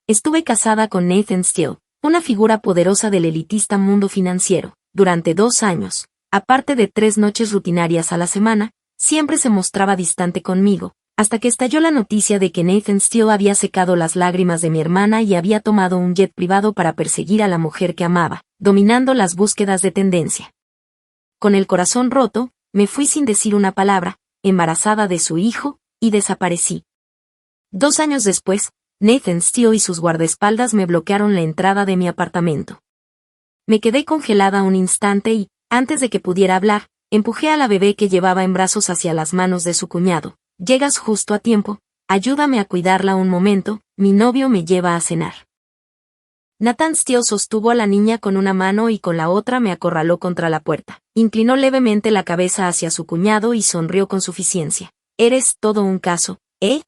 Estuve casada con Nathan Steele, una figura poderosa del elitista mundo financiero, durante 2 años. Aparte de 3 noches rutinarias a la semana, siempre se mostraba distante conmigo, hasta que estalló la noticia de que Nathan Steele había secado las lágrimas de mi hermana y había tomado un jet privado para perseguir a la mujer que amaba, dominando las búsquedas de tendencia. Con el corazón roto, me fui sin decir una palabra, embarazada de su hijo, y desaparecí. 2 años después, Nathan Steele y sus guardaespaldas me bloquearon la entrada de mi apartamento. Me quedé congelada un instante y, antes de que pudiera hablar, empujé a la bebé que llevaba en brazos hacia las manos de su cuñado. Llegas justo a tiempo, ayúdame a cuidarla un momento, mi novio me lleva a cenar. Nathan Steele sostuvo a la niña con una mano y con la otra me acorraló contra la puerta. Inclinó levemente la cabeza hacia su cuñado y sonrió con suficiencia. Eres todo un caso, ¿eh?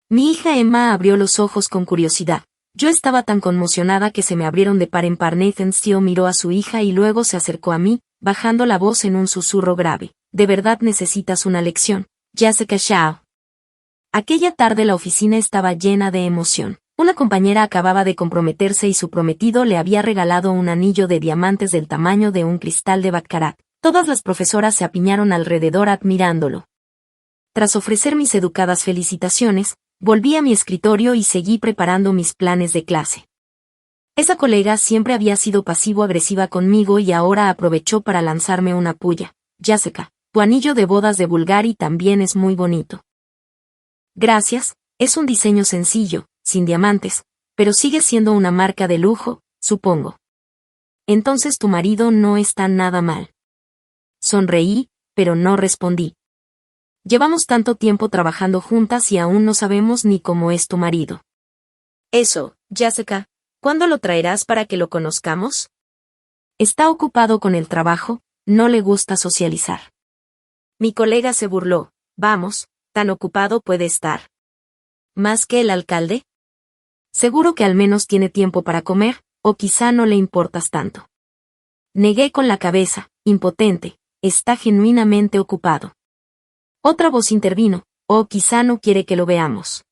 Mi hija Emma abrió los ojos con curiosidad. Yo estaba tan conmocionada que se me abrieron de par en par. Nathan Steele miró a su hija y luego se acercó a mí, bajando la voz en un susurro grave. ¿De verdad necesitas una lección, Jessica Shaw? Aquella tarde la oficina estaba llena de emoción. Una compañera acababa de comprometerse y su prometido le había regalado un anillo de diamantes del tamaño de un cristal de baccarat. Todas las profesoras se apiñaron alrededor admirándolo. Tras ofrecer mis educadas felicitaciones, volví a mi escritorio y seguí preparando mis planes de clase. Esa colega siempre había sido pasivo-agresiva conmigo y ahora aprovechó para lanzarme una puya. Jessica, tu anillo de bodas de Bulgari también es muy bonito. Gracias, es un diseño sencillo, sin diamantes, pero sigue siendo una marca de lujo, supongo. Entonces tu marido no está nada mal. Sonreí, pero no respondí. Llevamos tanto tiempo trabajando juntas y aún no sabemos ni cómo es tu marido. Eso, Jessica, ¿cuándo lo traerás para que lo conozcamos? Está ocupado con el trabajo, no le gusta socializar. Mi colega se burló. Vamos, tan ocupado puede estar. ¿Más que el alcalde? Seguro que al menos tiene tiempo para comer, o quizá no le importas tanto. Negué con la cabeza, impotente, está genuinamente ocupado. Otra voz intervino, o quizá no quiere que lo veamos.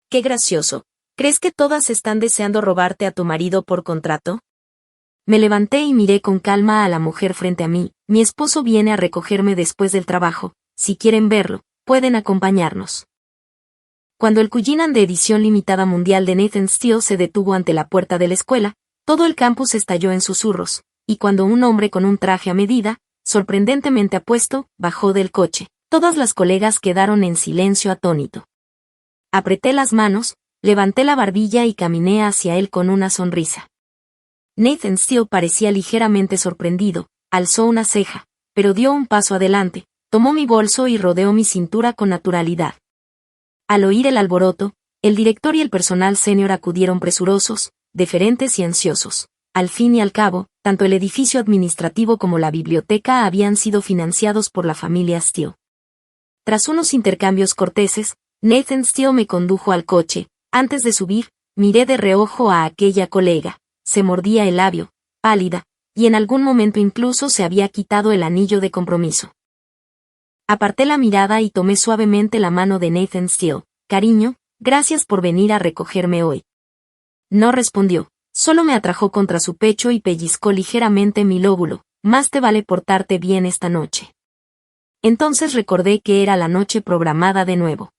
Qué gracioso, ¿crees que todas están deseando robarte a tu marido por contrato? Me levanté y miré con calma a la mujer frente a mí. Mi esposo viene a recogerme después del trabajo, si quieren verlo, pueden acompañarnos. Cuando el Cullinan de edición limitada mundial de Nathan Steele se detuvo ante la puerta de la escuela, todo el campus estalló en susurros, y cuando un hombre con un traje a medida, sorprendentemente apuesto, bajó del coche, todas las colegas quedaron en silencio atónito. Apreté las manos, levanté la barbilla y caminé hacia él con una sonrisa. Nathan Steele parecía ligeramente sorprendido, alzó una ceja, pero dio un paso adelante, tomó mi bolso y rodeó mi cintura con naturalidad. Al oír el alboroto, el director y el personal senior acudieron presurosos, deferentes y ansiosos. Al fin y al cabo, tanto el edificio administrativo como la biblioteca habían sido financiados por la familia Steele. Tras unos intercambios corteses, Nathan Steele me condujo al coche. Antes de subir, miré de reojo a aquella colega. Se mordía el labio, pálida, y en algún momento incluso se había quitado el anillo de compromiso. Aparté la mirada y tomé suavemente la mano de Nathan Steele. Cariño, gracias por venir a recogerme hoy. No respondió, solo me atrajo contra su pecho y pellizcó ligeramente mi lóbulo. Más te vale portarte bien esta noche. Entonces recordé que era la noche programada de nuevo.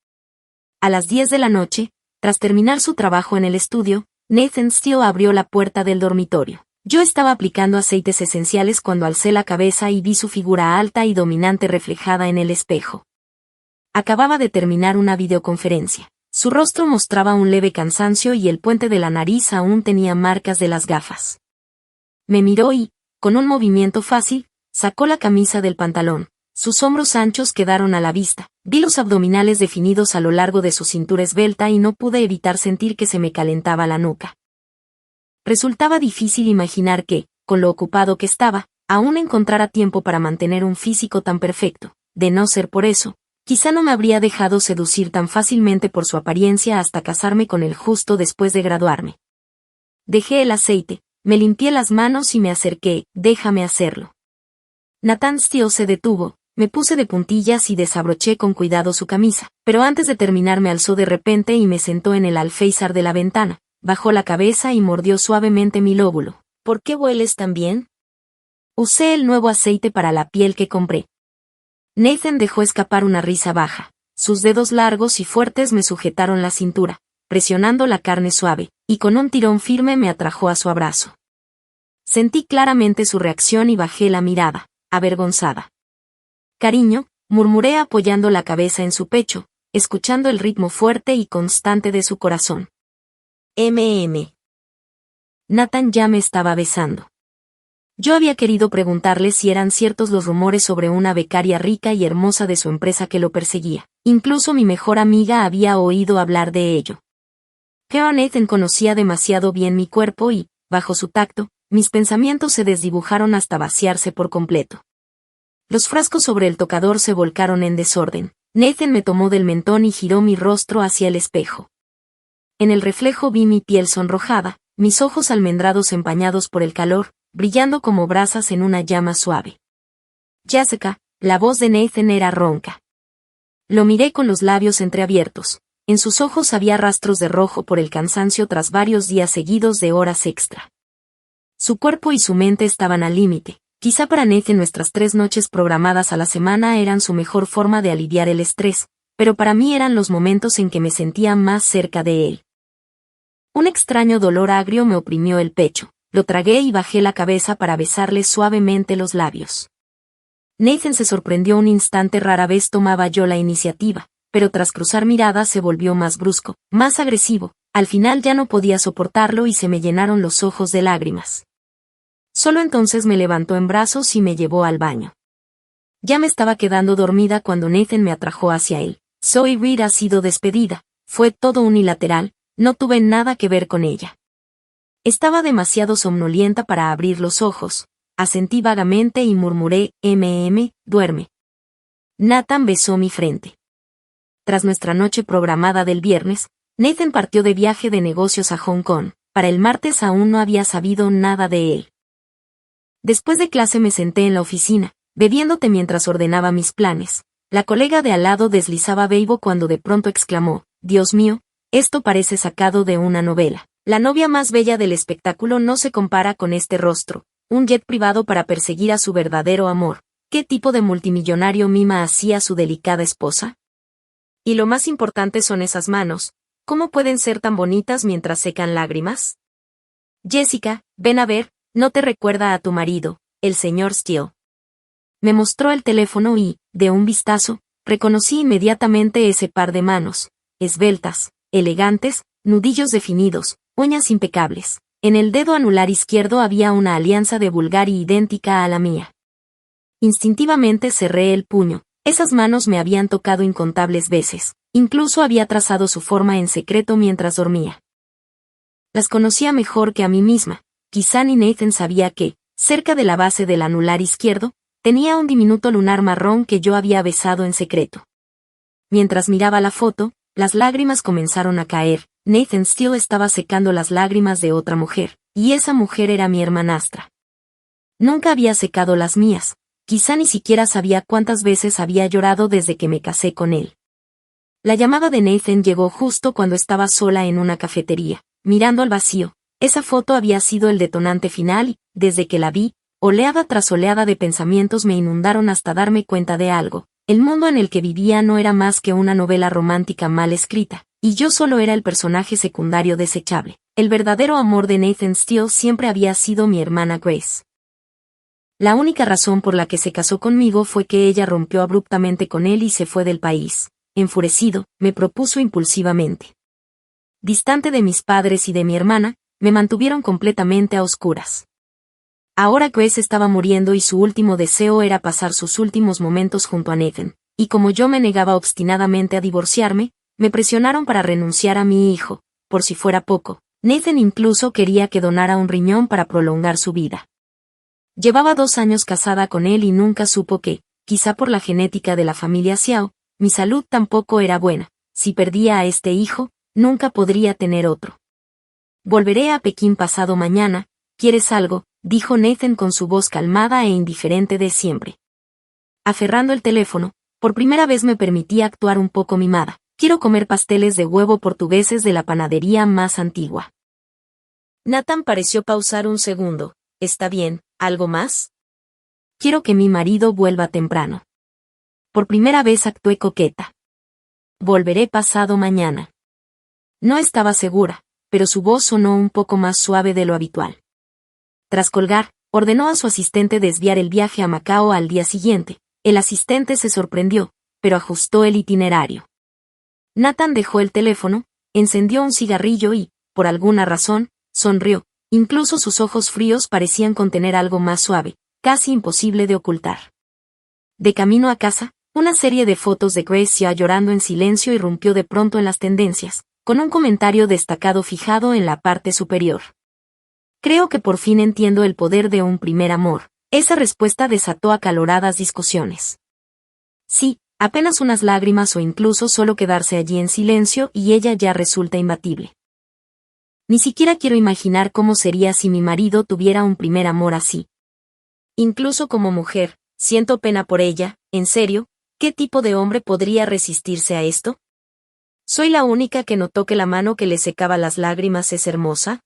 A las 10 de la noche, tras terminar su trabajo en el estudio, Nathan Steele abrió la puerta del dormitorio. Yo estaba aplicando aceites esenciales cuando alcé la cabeza y vi su figura alta y dominante reflejada en el espejo. Acababa de terminar una videoconferencia. Su rostro mostraba un leve cansancio y el puente de la nariz aún tenía marcas de las gafas. Me miró y, con un movimiento fácil, sacó la camisa del pantalón. Sus hombros anchos quedaron a la vista. Vi los abdominales definidos a lo largo de su cintura esbelta y no pude evitar sentir que se me calentaba la nuca. Resultaba difícil imaginar que, con lo ocupado que estaba, aún encontrara tiempo para mantener un físico tan perfecto. De no ser por eso, quizá no me habría dejado seducir tan fácilmente por su apariencia hasta casarme con él justo después de graduarme. Dejé el aceite, me limpié las manos y me acerqué. Déjame hacerlo. Nathan Steele se detuvo. Me puse de puntillas y desabroché con cuidado su camisa, pero antes de terminar me alzó de repente y me sentó en el alféizar de la ventana. bajó la cabeza y mordió suavemente mi lóbulo. ¿Por qué hueles tan bien? Usé el nuevo aceite para la piel que compré. Nathan dejó escapar una risa baja. Sus dedos largos y fuertes me sujetaron la cintura, presionando la carne suave, y con un tirón firme me atrajo a su abrazo. Sentí claramente su reacción y bajé la mirada, avergonzada. Cariño, murmuré apoyando la cabeza en su pecho, escuchando el ritmo fuerte y constante de su corazón. Nathan ya me estaba besando. Yo había querido preguntarle si eran ciertos los rumores sobre una becaria rica y hermosa de su empresa que lo perseguía. Incluso mi mejor amiga había oído hablar de ello. Pero Nathan conocía demasiado bien mi cuerpo y, bajo su tacto, mis pensamientos se desdibujaron hasta vaciarse por completo. Los frascos sobre el tocador se volcaron en desorden. Nathan me tomó del mentón y giró mi rostro hacia el espejo. En el reflejo vi mi piel sonrojada, mis ojos almendrados empañados por el calor, brillando como brasas en una llama suave. Jessica, la voz de Nathan era ronca. Lo miré con los labios entreabiertos. En sus ojos había rastros de rojo por el cansancio tras varios días seguidos de horas extra. Su cuerpo y su mente estaban al límite. Quizá para Nathan nuestras 3 noches programadas a la semana eran su mejor forma de aliviar el estrés, pero para mí eran los momentos en que me sentía más cerca de él. Un extraño dolor agrio me oprimió el pecho. Lo tragué y bajé la cabeza para besarle suavemente los labios. Nathan se sorprendió un instante, rara vez tomaba yo la iniciativa, pero tras cruzar miradas se volvió más brusco, más agresivo. Al final ya no podía soportarlo y se me llenaron los ojos de lágrimas. Solo entonces me levantó en brazos y me llevó al baño. Ya me estaba quedando dormida cuando Nathan me atrajo hacia él. Zoe Reed ha sido despedida, fue todo unilateral, no tuve nada que ver con ella. Estaba demasiado somnolienta para abrir los ojos. Asentí vagamente y murmuré, duerme. Nathan besó mi frente. Tras nuestra noche programada del viernes, Nathan partió de viaje de negocios a Hong Kong. Para el martes aún no había sabido nada de él. Después de clase me senté en la oficina, bebiendo té mientras ordenaba mis planes. La colega de al lado deslizaba beibo cuando de pronto exclamó, «Dios mío, esto parece sacado de una novela». La novia más bella del espectáculo no se compara con este rostro, un jet privado para perseguir a su verdadero amor. ¿Qué tipo de multimillonario mima así a su delicada esposa? Y lo más importante son esas manos, ¿cómo pueden ser tan bonitas mientras secan lágrimas? Jessica, ven a ver, ¿no te recuerda a tu marido, el señor Steele? Me mostró el teléfono y, de un vistazo, reconocí inmediatamente ese par de manos, esbeltas, elegantes, nudillos definidos, uñas impecables. En el dedo anular izquierdo había una alianza de Bulgari idéntica a la mía. Instintivamente cerré el puño. Esas manos me habían tocado incontables veces. Incluso había trazado su forma en secreto mientras dormía. Las conocía mejor que a mí misma. Quizá ni Nathan sabía que, cerca de la base del anular izquierdo, tenía un diminuto lunar marrón que yo había besado en secreto. Mientras miraba la foto, las lágrimas comenzaron a caer. Nathan Steele estaba secando las lágrimas de otra mujer, y esa mujer era mi hermanastra. Nunca había secado las mías, quizá ni siquiera sabía cuántas veces había llorado desde que me casé con él. La llamada de Nathan llegó justo cuando estaba sola en una cafetería, mirando al vacío. Esa foto había sido el detonante final y, desde que la vi, oleada tras oleada de pensamientos me inundaron hasta darme cuenta de algo. El mundo en el que vivía no era más que una novela romántica mal escrita, y yo solo era el personaje secundario desechable. El verdadero amor de Nathan Steele siempre había sido mi hermana Grace. La única razón por la que se casó conmigo fue que ella rompió abruptamente con él y se fue del país. Enfurecido, me propuso impulsivamente. Distante de mis padres y de mi hermana, me mantuvieron completamente a oscuras. Ahora Grace estaba muriendo y su último deseo era pasar sus últimos momentos junto a Nathan, y como yo me negaba obstinadamente a divorciarme, me presionaron para renunciar a mi hijo. Por si fuera poco, Nathan incluso quería que donara un riñón para prolongar su vida. Llevaba 2 años casada con él y nunca supo que, quizá por la genética de la familia Xiao, mi salud tampoco era buena. Si perdía a este hijo, nunca podría tener otro. Volveré a Pekín pasado mañana. ¿Quieres algo?, dijo Nathan con su voz calmada e indiferente de siempre. Aferrando el teléfono, por primera vez me permití actuar un poco mimada. Quiero comer pasteles de huevo portugueses de la panadería más antigua. Nathan pareció pausar un segundo. Está bien, ¿algo más? Quiero que mi marido vuelva temprano. Por primera vez actué coqueta. Volveré pasado mañana. No estaba segura, pero su voz sonó un poco más suave de lo habitual. Tras colgar, ordenó a su asistente desviar el viaje a Macao al día siguiente. El asistente se sorprendió, pero ajustó el itinerario. Nathan dejó el teléfono, encendió un cigarrillo y, por alguna razón, sonrió. Incluso sus ojos fríos parecían contener algo más suave, casi imposible de ocultar. De camino a casa, una serie de fotos de Grace ya llorando en silencio irrumpió de pronto en las tendencias, con un comentario destacado fijado en la parte superior. Creo que por fin entiendo el poder de un primer amor. Esa respuesta desató acaloradas discusiones. Sí, apenas unas lágrimas o incluso solo quedarse allí en silencio y ella ya resulta imbatible. Ni siquiera quiero imaginar cómo sería si mi marido tuviera un primer amor así. Incluso como mujer, siento pena por ella, en serio, ¿qué tipo de hombre podría resistirse a esto? ¿Soy la única que notó que la mano que le secaba las lágrimas es hermosa?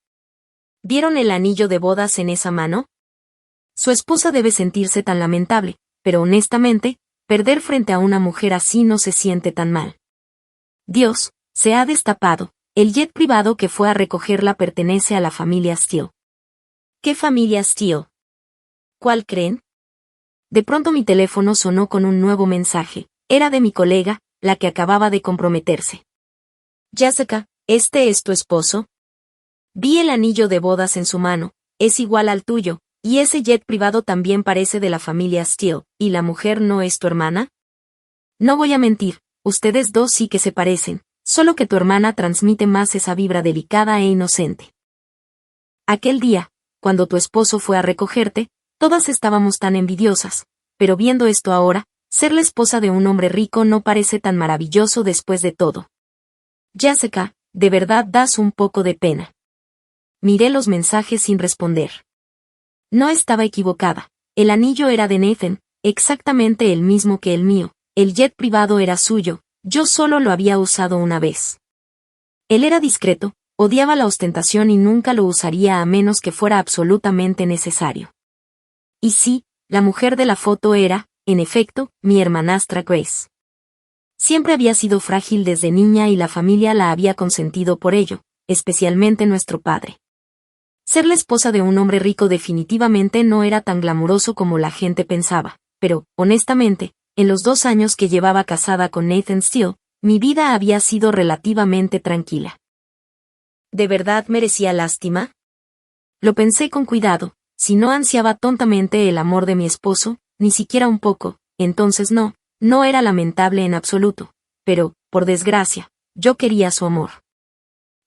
¿Vieron el anillo de bodas en esa mano? Su esposa debe sentirse tan lamentable, pero honestamente, perder frente a una mujer así no se siente tan mal. Dios, se ha destapado. El jet privado que fue a recogerla pertenece a la familia Steele. ¿Qué familia Steele? ¿Cuál creen? De pronto mi teléfono sonó con un nuevo mensaje. Era de mi colega, la que acababa de comprometerse. Jessica, ¿este es tu esposo? Vi el anillo de bodas en su mano, es igual al tuyo, y ese jet privado también parece de la familia Steele, ¿y la mujer no es tu hermana? No voy a mentir, ustedes dos sí que se parecen. Solo que tu hermana transmite más esa vibra delicada e inocente. Aquel día, cuando tu esposo fue a recogerte, todas estábamos tan envidiosas, pero viendo esto ahora, ser la esposa de un hombre rico no parece tan maravilloso después de todo. Jessica, de verdad das un poco de pena. Miré los mensajes sin responder. No estaba equivocada, el anillo era de Nathan, exactamente el mismo que el mío, el jet privado era suyo. Yo solo lo había usado una vez. Él era discreto, odiaba la ostentación y nunca lo usaría a menos que fuera absolutamente necesario. Y sí, la mujer de la foto era, en efecto, mi hermanastra Grace. Siempre había sido frágil desde niña y la familia la había consentido por ello, especialmente nuestro padre. Ser la esposa de un hombre rico definitivamente no era tan glamuroso como la gente pensaba, pero, honestamente, en los 2 años que llevaba casada con Nathan Steele, mi vida había sido relativamente tranquila. ¿De verdad merecía lástima? Lo pensé con cuidado, si no ansiaba tontamente el amor de mi esposo, ni siquiera un poco, entonces no era lamentable en absoluto, pero, por desgracia, yo quería su amor.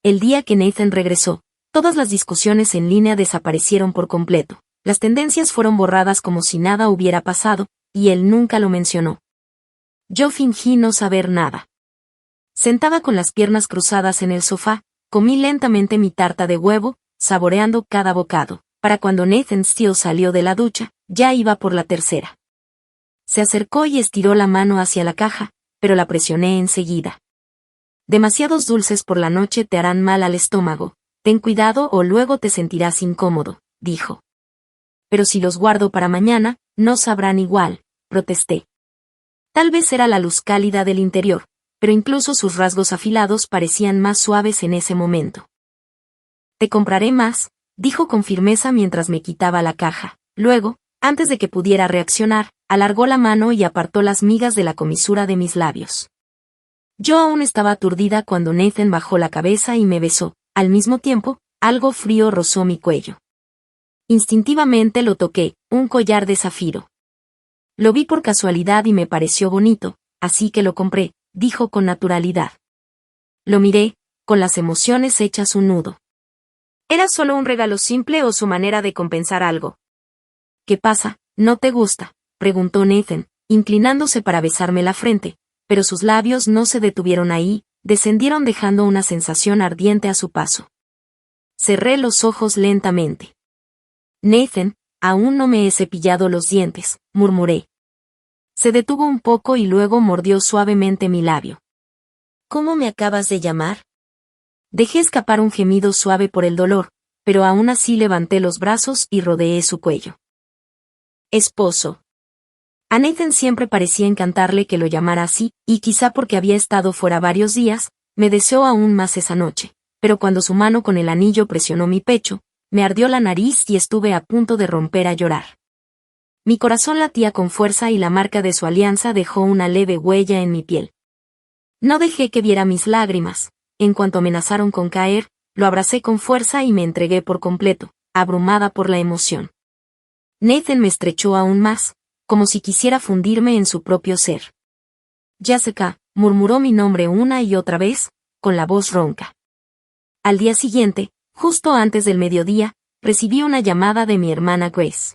El día que Nathan regresó, todas las discusiones en línea desaparecieron por completo, las tendencias fueron borradas como si nada hubiera pasado, y él nunca lo mencionó. Yo fingí no saber nada. Sentada con las piernas cruzadas en el sofá, comí lentamente mi tarta de huevo, saboreando cada bocado. Para cuando Nathan Steele salió de la ducha, ya iba por la tercera. Se acercó y estiró la mano hacia la caja, pero la presioné enseguida. Demasiados dulces por la noche te harán mal al estómago, ten cuidado o luego te sentirás incómodo, dijo. Pero si los guardo para mañana, no sabrán igual, protesté. Tal vez era la luz cálida del interior, pero incluso sus rasgos afilados parecían más suaves en ese momento. Te compraré más, dijo con firmeza mientras me quitaba la caja. Luego, antes de que pudiera reaccionar, alargó la mano y apartó las migas de la comisura de mis labios. Yo aún estaba aturdida cuando Nathan bajó la cabeza y me besó. Al mismo tiempo, algo frío rozó mi cuello. Instintivamente lo toqué, un collar de zafiro. Lo vi por casualidad y me pareció bonito, así que lo compré, dijo con naturalidad. Lo miré, con las emociones hechas un nudo. ¿Era solo un regalo simple o su manera de compensar algo? ¿Qué pasa? ¿No te gusta?, preguntó Nathan, inclinándose para besarme la frente, pero sus labios no se detuvieron ahí, descendieron dejando una sensación ardiente a su paso. Cerré los ojos lentamente. Nathan, aún no me he cepillado los dientes, murmuré. Se detuvo un poco y luego mordió suavemente mi labio. ¿Cómo me acabas de llamar? Dejé escapar un gemido suave por el dolor, pero aún así levanté los brazos y rodeé su cuello. Esposo. A Nathan siempre parecía encantarle que lo llamara así, y quizá porque había estado fuera varios días, me deseó aún más esa noche, pero cuando su mano con el anillo presionó mi pecho, me ardió la nariz y estuve a punto de romper a llorar. Mi corazón latía con fuerza y la marca de su alianza dejó una leve huella en mi piel. No dejé que viera mis lágrimas. En cuanto amenazaron con caer, lo abracé con fuerza y me entregué por completo, abrumada por la emoción. Nathan me estrechó aún más, como si quisiera fundirme en su propio ser. Jessica, murmuró mi nombre una y otra vez, con la voz ronca. Al día siguiente, justo antes del mediodía, recibí una llamada de mi hermana Grace.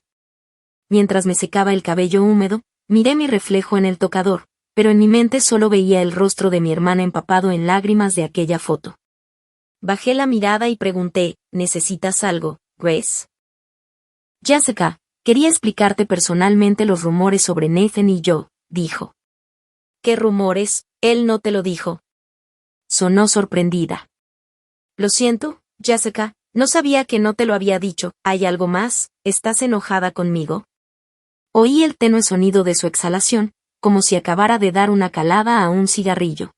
Mientras me secaba el cabello húmedo, miré mi reflejo en el tocador, pero en mi mente solo veía el rostro de mi hermana empapado en lágrimas de aquella foto. Bajé la mirada y pregunté, ¿necesitas algo, Grace? Jessica, quería explicarte personalmente los rumores sobre Nathan y yo, dijo. ¿Qué rumores? Él no te lo dijo. Sonó sorprendida. Lo siento, Jessica, no sabía que no te lo había dicho. ¿Hay algo más? ¿Estás enojada conmigo? Oí el tenue sonido de su exhalación, como si acabara de dar una calada a un cigarrillo.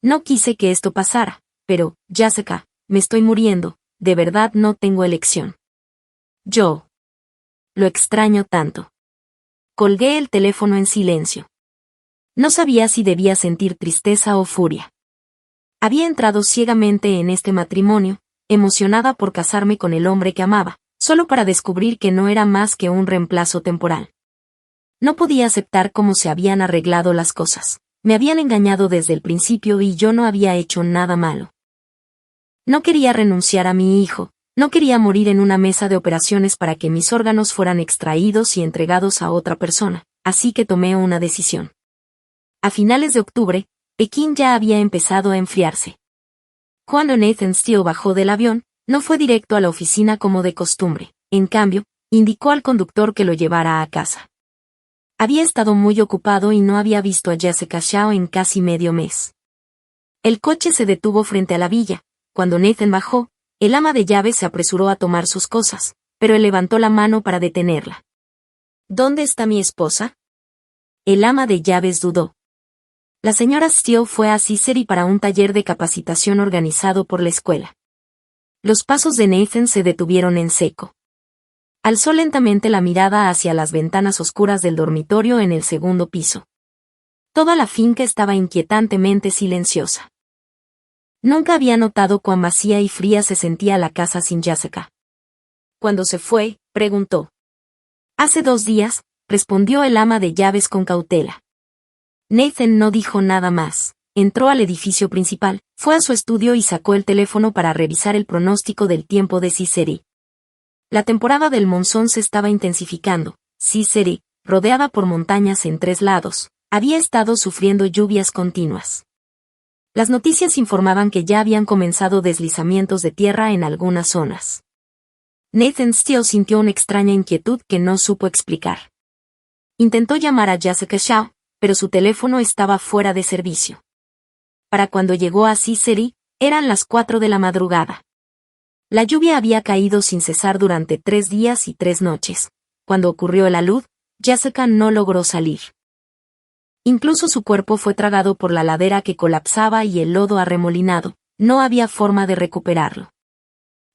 No quise que esto pasara, pero, Jessica, me estoy muriendo, de verdad no tengo elección. Yo. Lo extraño tanto. Colgué el teléfono en silencio. No sabía si debía sentir tristeza o furia. Había entrado ciegamente en este matrimonio, emocionada por casarme con el hombre que amaba, solo para descubrir que no era más que un reemplazo temporal. No podía aceptar cómo se habían arreglado las cosas. Me habían engañado desde el principio y yo no había hecho nada malo. No quería renunciar a mi hijo, no quería morir en una mesa de operaciones para que mis órganos fueran extraídos y entregados a otra persona, así que tomé una decisión. A finales de octubre, Pekín ya había empezado a enfriarse. Cuando Nathan Steele bajó del avión, no fue directo a la oficina como de costumbre, en cambio, indicó al conductor que lo llevara a casa. Había estado muy ocupado y no había visto a Jessica Shaw en casi medio mes. El coche se detuvo frente a la villa. Cuando Nathan bajó, el ama de llaves se apresuró a tomar sus cosas, pero él levantó la mano para detenerla. ¿Dónde está mi esposa? El ama de llaves dudó. La señora Steele fue a Cicerí para un taller de capacitación organizado por la escuela. Los pasos de Nathan se detuvieron en seco. Alzó lentamente la mirada hacia las ventanas oscuras del dormitorio en el segundo piso. Toda la finca estaba inquietantemente silenciosa. Nunca había notado cuán vacía y fría se sentía la casa sin Jessica. Cuando se fue, preguntó. Hace 2 días, respondió el ama de llaves con cautela. Nathan no dijo nada más. Entró al edificio principal, fue a su estudio y sacó el teléfono para revisar el pronóstico del tiempo de Cicerí. La temporada del monzón se estaba intensificando. Cicerí, rodeada por montañas en 3 lados, había estado sufriendo lluvias continuas. Las noticias informaban que ya habían comenzado deslizamientos de tierra en algunas zonas. Nathan Steele sintió una extraña inquietud que no supo explicar. Intentó llamar a Jessica Shaw, pero su teléfono estaba fuera de servicio. Para cuando llegó a Cicerí, eran las 4 de la madrugada. La lluvia había caído sin cesar durante 3 días y 3 noches. Cuando ocurrió el alud, Jessica no logró salir. Incluso su cuerpo fue tragado por la ladera que colapsaba y el lodo arremolinado, no había forma de recuperarlo.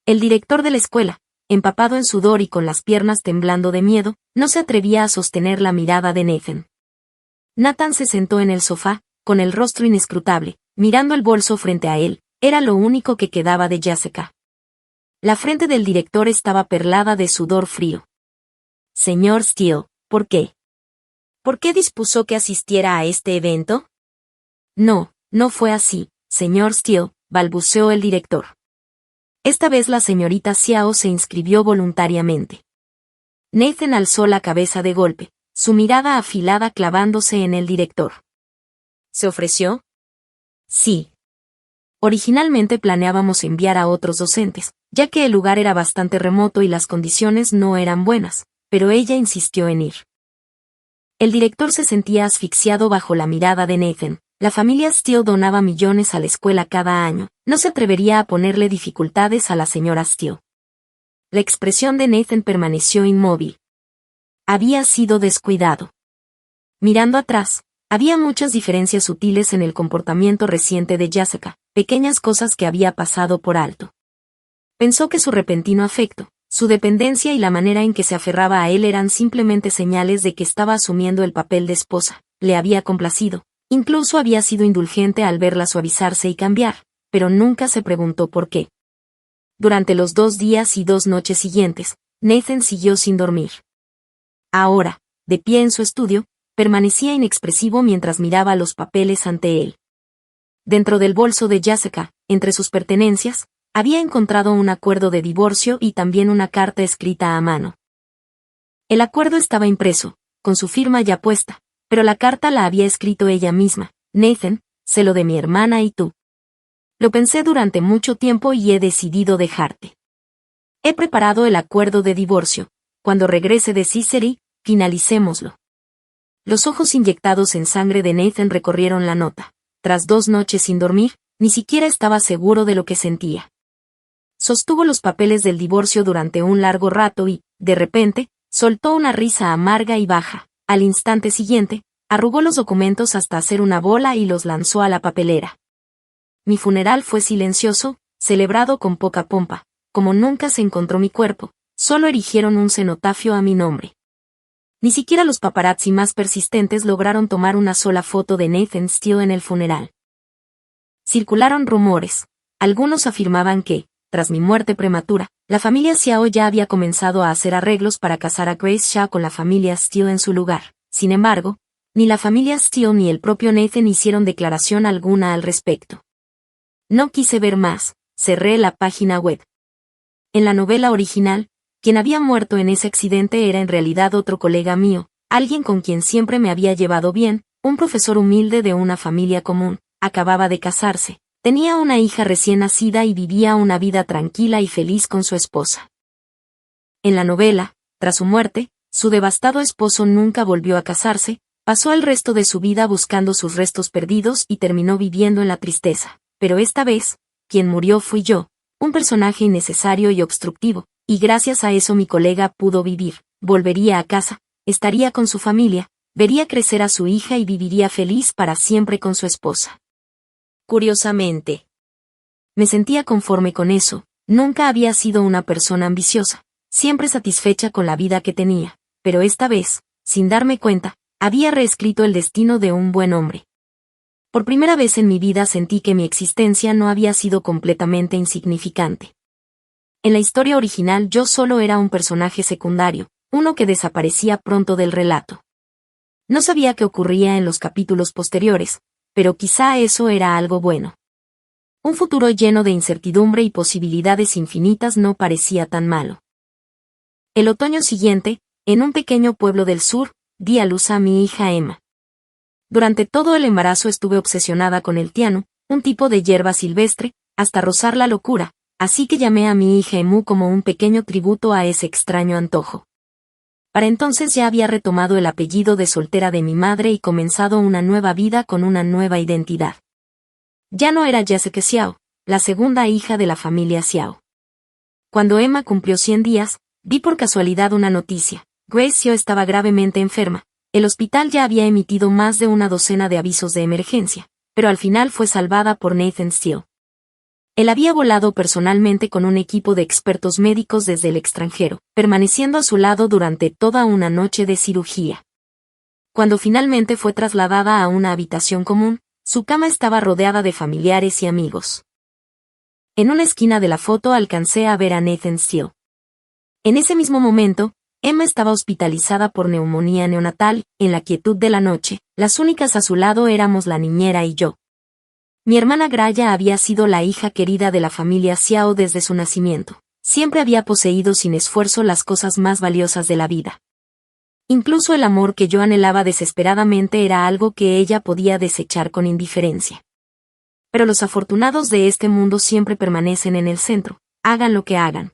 El director de la escuela, empapado en sudor y con las piernas temblando de miedo, no se atrevía a sostener la mirada de Nathan. Nathan se sentó en el sofá, con el rostro inescrutable, mirando el bolso frente a él, era lo único que quedaba de Jessica. La frente del director estaba perlada de sudor frío. Señor Steele, ¿por qué? ¿Por qué dispuso que asistiera a este evento? No, no fue así, señor Steele, balbuceó el director. Esta vez la señorita Xiao se inscribió voluntariamente. Nathan alzó la cabeza de golpe, su mirada afilada clavándose en el director. ¿Se ofreció? Sí. Originalmente planeábamos enviar a otros docentes, ya que el lugar era bastante remoto y las condiciones no eran buenas, pero ella insistió en ir. El director se sentía asfixiado bajo la mirada de Nathan. La familia Steele donaba millones a la escuela cada año, no se atrevería a ponerle dificultades a la señora Steele. la expresión de Nathan permaneció inmóvil. Había sido descuidado. Mirando atrás, había muchas diferencias sutiles en el comportamiento reciente de Jessica, pequeñas cosas que había pasado por alto. Pensó que su repentino afecto, su dependencia y la manera en que se aferraba a él eran simplemente señales de que estaba asumiendo el papel de esposa, le había complacido, incluso había sido indulgente al verla suavizarse y cambiar, pero nunca se preguntó por qué. Durante los 2 días y 2 noches siguientes, Nathan siguió sin dormir. Ahora, de pie en su estudio, permanecía inexpresivo mientras miraba los papeles ante él. Dentro del bolso de Jessica, entre sus pertenencias, había encontrado un acuerdo de divorcio y también una carta escrita a mano. El acuerdo estaba impreso, con su firma ya puesta, pero la carta la había escrito ella misma. Nathan, sé lo de mi hermana y tú. Lo pensé durante mucho tiempo y he decidido dejarte. He preparado el acuerdo de divorcio. Cuando regrese de Sicily, finalicémoslo. Los ojos inyectados en sangre de Nathan recorrieron la nota. Tras 2 noches sin dormir, ni siquiera estaba seguro de lo que sentía. Sostuvo los papeles del divorcio durante un largo rato y, de repente, soltó una risa amarga y baja. Al instante siguiente, arrugó los documentos hasta hacer una bola y los lanzó a la papelera. Mi funeral fue silencioso, celebrado con poca pompa. Como nunca se encontró mi cuerpo, solo erigieron un cenotafio a mi nombre. Ni siquiera los paparazzi más persistentes lograron tomar una sola foto de Nathan Steele en el funeral. Circularon rumores. Algunos afirmaban que, tras mi muerte prematura, la familia Xiao ya había comenzado a hacer arreglos para casar a Grace Shaw con la familia Steele en su lugar. Sin embargo, ni la familia Steele ni el propio Nathan hicieron declaración alguna al respecto. No quise ver más, cerré la página web. En la novela original, quien había muerto en ese accidente era en realidad otro colega mío, alguien con quien siempre me había llevado bien, un profesor humilde de una familia común, acababa de casarse, tenía una hija recién nacida y vivía una vida tranquila y feliz con su esposa. En la novela, tras su muerte, su devastado esposo nunca volvió a casarse, pasó el resto de su vida buscando sus restos perdidos y terminó viviendo en la tristeza. Pero esta vez, quien murió fui yo, un personaje innecesario y obstructivo, y gracias a eso mi colega pudo vivir, volvería a casa, estaría con su familia, vería crecer a su hija y viviría feliz para siempre con su esposa. Curiosamente, me sentía conforme con eso, nunca había sido una persona ambiciosa, siempre satisfecha con la vida que tenía, pero esta vez, sin darme cuenta, había reescrito el destino de un buen hombre. Por primera vez en mi vida sentí que mi existencia no había sido completamente insignificante. En la historia original yo solo era un personaje secundario, uno que desaparecía pronto del relato. No sabía qué ocurría en los capítulos posteriores, pero quizá eso era algo bueno. Un futuro lleno de incertidumbre y posibilidades infinitas no parecía tan malo. El otoño siguiente, en un pequeño pueblo del sur, di a luz a mi hija Emma. Durante todo el embarazo estuve obsesionada con el tiano, un tipo de hierba silvestre, hasta rozar la locura, así que llamé a mi hija Emu como un pequeño tributo a ese extraño antojo. Para entonces ya había retomado el apellido de soltera de mi madre y comenzado una nueva vida con una nueva identidad. Ya no era Jessica Xiao, la segunda hija de la familia Xiao. Cuando Emma cumplió 100 días, vi por casualidad una noticia. Grace Xiao estaba gravemente enferma. El hospital ya había emitido más de una docena de avisos de emergencia, pero al final fue salvada por Nathan Steele. Él había volado personalmente con un equipo de expertos médicos desde el extranjero, permaneciendo a su lado durante toda una noche de cirugía. Cuando finalmente fue trasladada a una habitación común, su cama estaba rodeada de familiares y amigos. En una esquina de la foto alcancé a ver a Nathan Steele. En ese mismo momento, Emma estaba hospitalizada por neumonía neonatal. En la quietud de la noche, las únicas a su lado éramos la niñera y yo. Mi hermana Graya había sido la hija querida de la familia Xiao desde su nacimiento. Siempre había poseído sin esfuerzo las cosas más valiosas de la vida. Incluso el amor que yo anhelaba desesperadamente era algo que ella podía desechar con indiferencia. Pero los afortunados de este mundo siempre permanecen en el centro, hagan lo que hagan.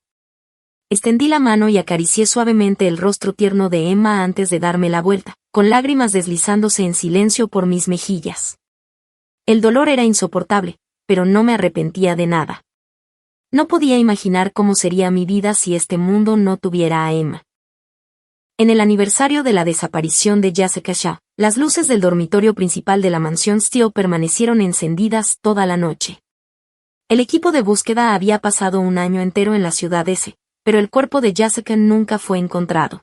Extendí la mano y acaricié suavemente el rostro tierno de Emma antes de darme la vuelta, con lágrimas deslizándose en silencio por mis mejillas. El dolor era insoportable, pero no me arrepentía de nada. No podía imaginar cómo sería mi vida si este mundo no tuviera a Emma. En el aniversario de la desaparición de Jessica Shaw, las luces del dormitorio principal de la mansión Steele permanecieron encendidas toda la noche. El equipo de búsqueda había pasado un año entero en la ciudad S, pero el cuerpo de Jessica nunca fue encontrado.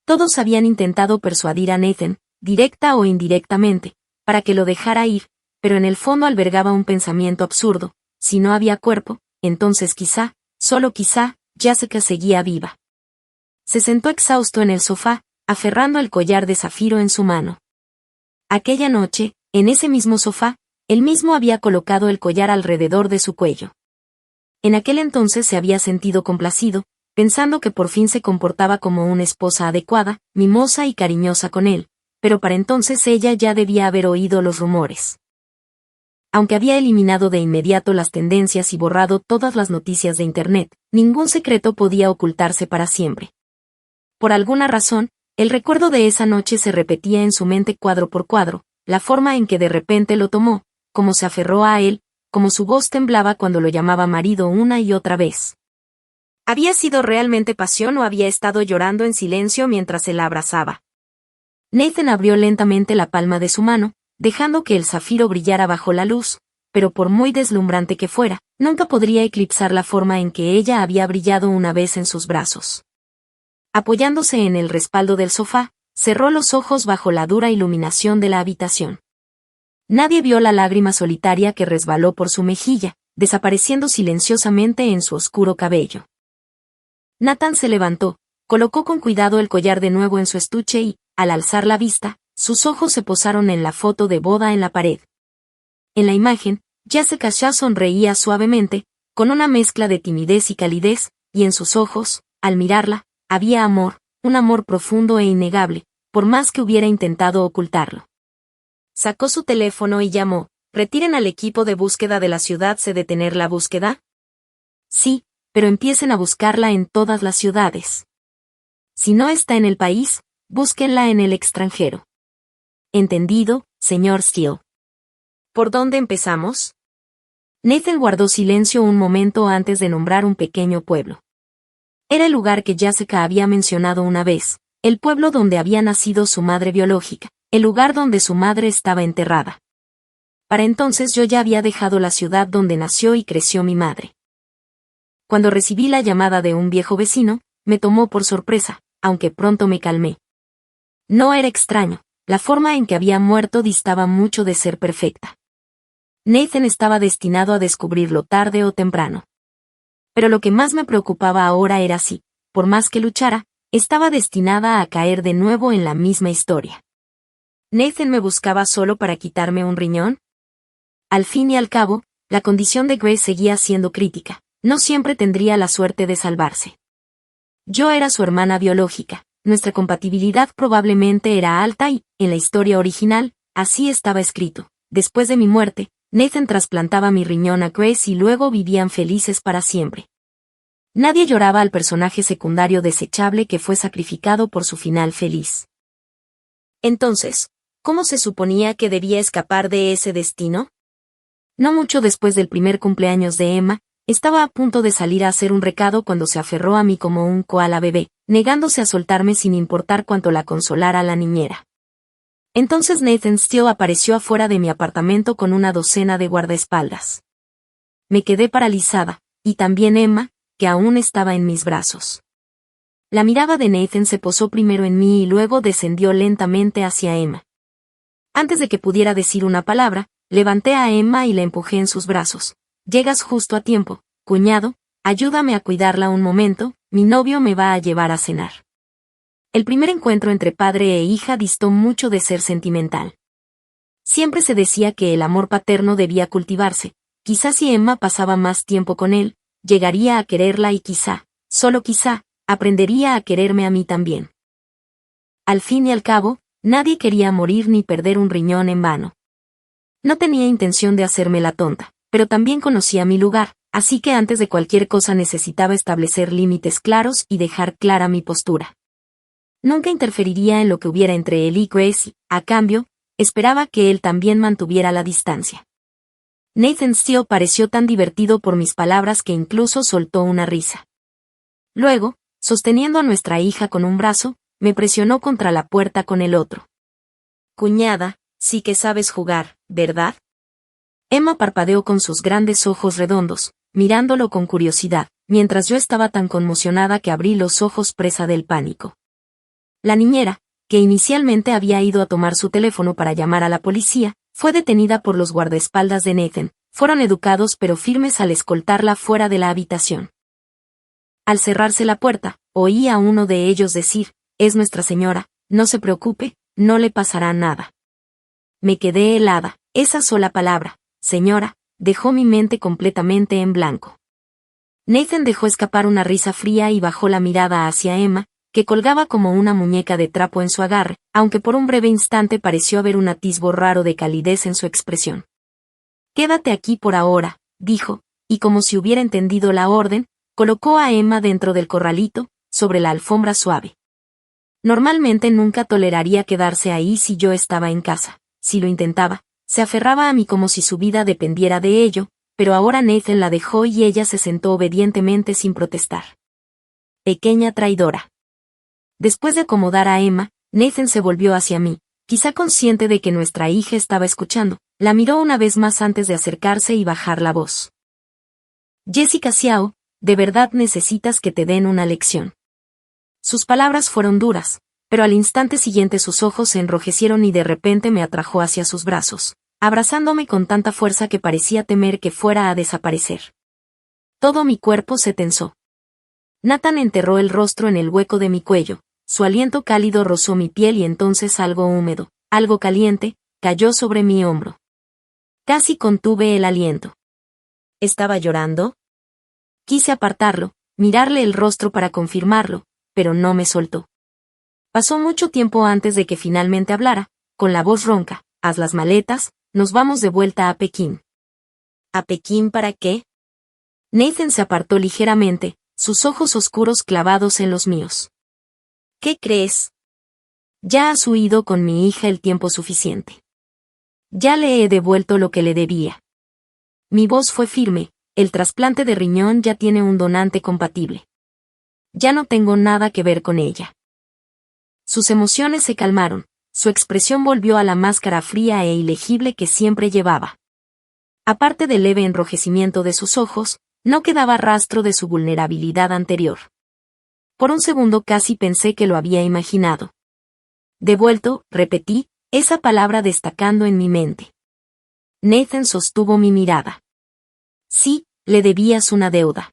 Todos habían intentado persuadir a Nathan, directa o indirectamente, para que lo dejara ir, pero en el fondo albergaba un pensamiento absurdo: si no había cuerpo, entonces quizá, solo quizá, Jessica seguía viva. Se sentó exhausto en el sofá, aferrando el collar de zafiro en su mano. Aquella noche, en ese mismo sofá, él mismo había colocado el collar alrededor de su cuello. En aquel entonces se había sentido complacido, pensando que por fin se comportaba como una esposa adecuada, mimosa y cariñosa con él, pero para entonces ella ya debía haber oído los rumores. Aunque había eliminado de inmediato las tendencias y borrado todas las noticias de Internet, ningún secreto podía ocultarse para siempre. Por alguna razón, el recuerdo de esa noche se repetía en su mente cuadro por cuadro, la forma en que de repente lo tomó, cómo se aferró a él, cómo su voz temblaba cuando lo llamaba marido una y otra vez. ¿Había sido realmente pasión o había estado llorando en silencio mientras él la abrazaba? Nathan abrió lentamente la palma de su mano, dejando que el zafiro brillara bajo la luz, pero por muy deslumbrante que fuera, nunca podría eclipsar la forma en que ella había brillado una vez en sus brazos. Apoyándose en el respaldo del sofá, cerró los ojos bajo la dura iluminación de la habitación. Nadie vio la lágrima solitaria que resbaló por su mejilla, desapareciendo silenciosamente en su oscuro cabello. Nathan se levantó, colocó con cuidado el collar de nuevo en su estuche y, al alzar la vista, sus ojos se posaron en la foto de boda en la pared. En la imagen, Jessica Shaw sonreía suavemente, con una mezcla de timidez y calidez, y en sus ojos, al mirarla, había amor, un amor profundo e innegable, por más que hubiera intentado ocultarlo. Sacó su teléfono y llamó: «¿Retiren al equipo de búsqueda de la ciudad? ¿Se detener la búsqueda?» «Sí, pero empiecen a buscarla en todas las ciudades. Si no está en el país, búsquenla en el extranjero». «Entendido, señor Steele». «¿Por dónde empezamos?» Nathan guardó silencio un momento antes de nombrar un pequeño pueblo. Era el lugar que Jessica había mencionado una vez, el pueblo donde había nacido su madre biológica, el lugar donde su madre estaba enterrada. Para entonces yo ya había dejado la ciudad donde nació y creció mi madre. Cuando recibí la llamada de un viejo vecino, me tomó por sorpresa, aunque pronto me calmé. No era extraño, la forma en que había muerto distaba mucho de ser perfecta. Nathan estaba destinado a descubrirlo tarde o temprano. Pero lo que más me preocupaba ahora era si, por más que luchara, estaba destinada a caer de nuevo en la misma historia. ¿Nathan me buscaba solo para quitarme un riñón? Al fin y al cabo, la condición de Grace seguía siendo crítica. No siempre tendría la suerte de salvarse. Yo era su hermana biológica, nuestra compatibilidad probablemente era alta y, en la historia original, así estaba escrito. Después de mi muerte, Nathan trasplantaba mi riñón a Grace y luego vivían felices para siempre. Nadie lloraba al personaje secundario desechable que fue sacrificado por su final feliz. Entonces, ¿cómo se suponía que debía escapar de ese destino? No mucho después del primer cumpleaños de Emma, estaba a punto de salir a hacer un recado cuando se aferró a mí como un koala bebé, negándose a soltarme sin importar cuánto la consolara la niñera. Entonces Nathan Steele apareció afuera de mi apartamento con una docena de guardaespaldas. Me quedé paralizada, y también Emma, que aún estaba en mis brazos. La mirada de Nathan se posó primero en mí y luego descendió lentamente hacia Emma. Antes de que pudiera decir una palabra, levanté a Emma y la empujé en sus brazos. «Llegas justo a tiempo, cuñado, ayúdame a cuidarla un momento, mi novio me va a llevar a cenar». El primer encuentro entre padre e hija distó mucho de ser sentimental. Siempre se decía que el amor paterno debía cultivarse. Quizás si Emma pasaba más tiempo con él, llegaría a quererla y quizá, solo quizá, aprendería a quererme a mí también. Al fin y al cabo, nadie quería morir ni perder un riñón en vano. No tenía intención de hacerme la tonta, pero también conocía mi lugar, así que antes de cualquier cosa necesitaba establecer límites claros y dejar clara mi postura. Nunca interferiría en lo que hubiera entre él y Grace y, a cambio, esperaba que él también mantuviera la distancia. Nathan Steele pareció tan divertido por mis palabras que incluso soltó una risa. Luego, sosteniendo a nuestra hija con un brazo, me presionó contra la puerta con el otro. Cuñada, sí que sabes jugar, ¿verdad? Emma parpadeó con sus grandes ojos redondos, mirándolo con curiosidad, mientras yo estaba tan conmocionada que abrí los ojos presa del pánico. La niñera, que inicialmente había ido a tomar su teléfono para llamar a la policía, fue detenida por los guardaespaldas de Nathan. Fueron educados pero firmes al escoltarla fuera de la habitación. Al cerrarse la puerta, oí a uno de ellos decir, «Es Nuestra Señora, no se preocupe, no le pasará nada». Me quedé helada. Esa sola palabra, señora, dejó mi mente completamente en blanco. Nathan dejó escapar una risa fría y bajó la mirada hacia Emma, que colgaba como una muñeca de trapo en su agarre, aunque por un breve instante pareció haber un atisbo raro de calidez en su expresión. «Quédate aquí por ahora», dijo, y como si hubiera entendido la orden, colocó a Emma dentro del corralito, sobre la alfombra suave. Normalmente nunca toleraría quedarse ahí si yo estaba en casa. Si lo intentaba, se aferraba a mí como si su vida dependiera de ello, pero ahora Nathan la dejó y ella se sentó obedientemente sin protestar. Pequeña traidora. Después de acomodar a Emma, Nathan se volvió hacia mí, quizá consciente de que nuestra hija estaba escuchando, la miró una vez más antes de acercarse y bajar la voz. «Jessica Xiao, de verdad necesitas que te den una lección». Sus palabras fueron duras, pero al instante siguiente sus ojos se enrojecieron y de repente me atrajo hacia sus brazos, abrazándome con tanta fuerza que parecía temer que fuera a desaparecer. Todo mi cuerpo se tensó. Nathan enterró el rostro en el hueco de mi cuello, su aliento cálido rozó mi piel y entonces algo húmedo, algo caliente, cayó sobre mi hombro. Casi contuve el aliento. ¿Estaba llorando? Quise apartarlo, mirarle el rostro para confirmarlo, pero no me soltó. Pasó mucho tiempo antes de que finalmente hablara, con la voz ronca, «Haz las maletas, nos vamos de vuelta a Pekín». ¿A Pekín para qué? Nathan se apartó ligeramente, sus ojos oscuros clavados en los míos. ¿Qué crees? Ya has huido con mi hija el tiempo suficiente. Ya le he devuelto lo que le debía. Mi voz fue firme, el trasplante de riñón ya tiene un donante compatible. Ya no tengo nada que ver con ella. Sus emociones se calmaron, su expresión volvió a la máscara fría e ilegible que siempre llevaba. Aparte del leve enrojecimiento de sus ojos, no quedaba rastro de su vulnerabilidad anterior. Por un segundo casi pensé que lo había imaginado. Devuelto, repetí, esa palabra destacando en mi mente. Nathan sostuvo mi mirada. Sí, le debías una deuda.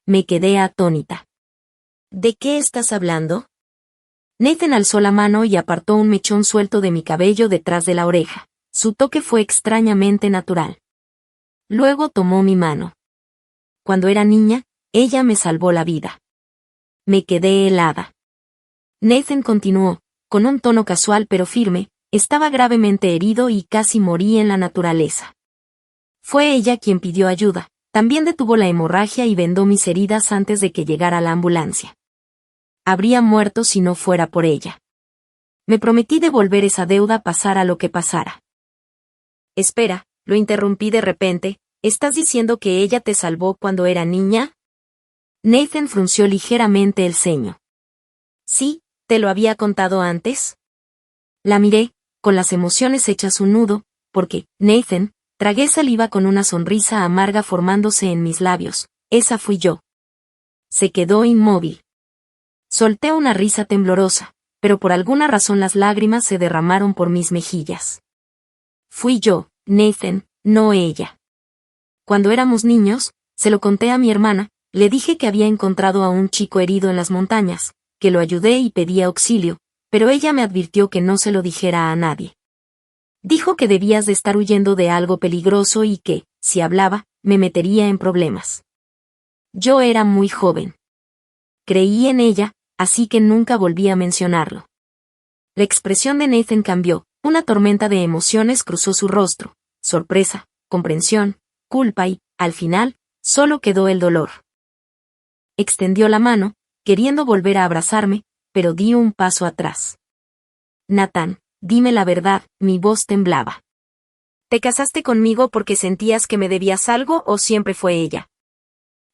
Me quedé atónita. ¿De qué estás hablando? Nathan alzó la mano y apartó un mechón suelto de mi cabello detrás de la oreja. Su toque fue extrañamente natural. Luego tomó mi mano. Cuando era niña, ella me salvó la vida. Me quedé helada. Nathan continuó, con un tono casual pero firme, estaba gravemente herido y casi morí en la naturaleza. Fue ella quien pidió ayuda, también detuvo la hemorragia y vendó mis heridas antes de que llegara la ambulancia. Habría muerto si no fuera por ella. Me prometí devolver esa deuda pasara lo que pasara. Espera, lo interrumpí de repente, ¿estás diciendo que ella te salvó cuando era niña? Nathan frunció ligeramente el ceño. Sí, ¿te lo había contado antes? La miré, con las emociones hechas un nudo, porque, Nathan, tragué saliva con una sonrisa amarga formándose en mis labios. Esa fui yo. Se quedó inmóvil. Solté una risa temblorosa, pero por alguna razón las lágrimas se derramaron por mis mejillas. Fui yo, Nathan, no ella. Cuando éramos niños, se lo conté a mi hermana, le dije que había encontrado a un chico herido en las montañas, que lo ayudé y pedí auxilio, pero ella me advirtió que no se lo dijera a nadie. Dijo que debías de estar huyendo de algo peligroso y que, si hablaba, me metería en problemas. Yo era muy joven. Creí en ella, así que nunca volví a mencionarlo. La expresión de Nathan cambió, una tormenta de emociones cruzó su rostro, sorpresa, comprensión, culpa y, al final, solo quedó el dolor. Extendió la mano, queriendo volver a abrazarme, pero di un paso atrás. Nathan, dime la verdad, mi voz temblaba. ¿Te casaste conmigo porque sentías que me debías algo o siempre fue ella?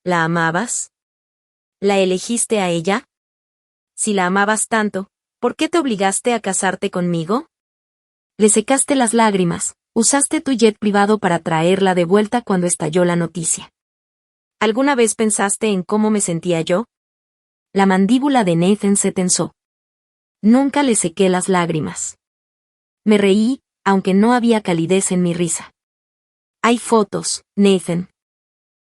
¿La amabas? ¿La elegiste a ella? Si la amabas tanto, ¿por qué te obligaste a casarte conmigo? Le secaste las lágrimas, usaste tu jet privado para traerla de vuelta cuando estalló la noticia. ¿Alguna vez pensaste en cómo me sentía yo? La mandíbula de Nathan se tensó. Nunca le sequé las lágrimas. Me reí, aunque no había calidez en mi risa. Hay fotos, Nathan.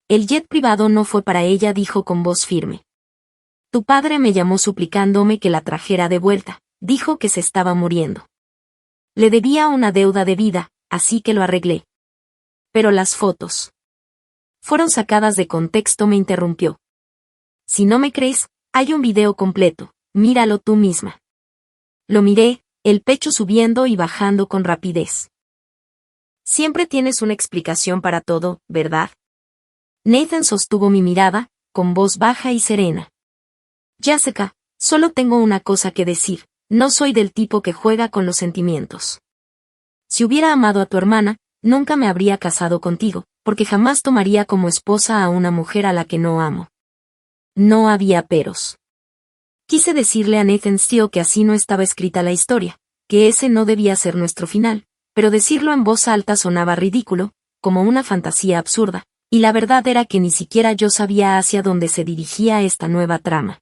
El jet privado no fue para ella, dijo con voz firme. Tu padre me llamó suplicándome que la trajera de vuelta, dijo que se estaba muriendo. Le debía una deuda de vida, así que lo arreglé. Pero las fotos fueron sacadas de contexto, me interrumpió. Si no me crees, hay un video completo, míralo tú misma. Lo miré, el pecho subiendo y bajando con rapidez. Siempre tienes una explicación para todo, ¿verdad? Nathan sostuvo mi mirada, con voz baja y serena. Jessica, solo tengo una cosa que decir, no soy del tipo que juega con los sentimientos. Si hubiera amado a tu hermana, nunca me habría casado contigo, porque jamás tomaría como esposa a una mujer a la que no amo. No había peros. Quise decirle a Nathan Steele que así no estaba escrita la historia, que ese no debía ser nuestro final, pero decirlo en voz alta sonaba ridículo, como una fantasía absurda, y la verdad era que ni siquiera yo sabía hacia dónde se dirigía esta nueva trama.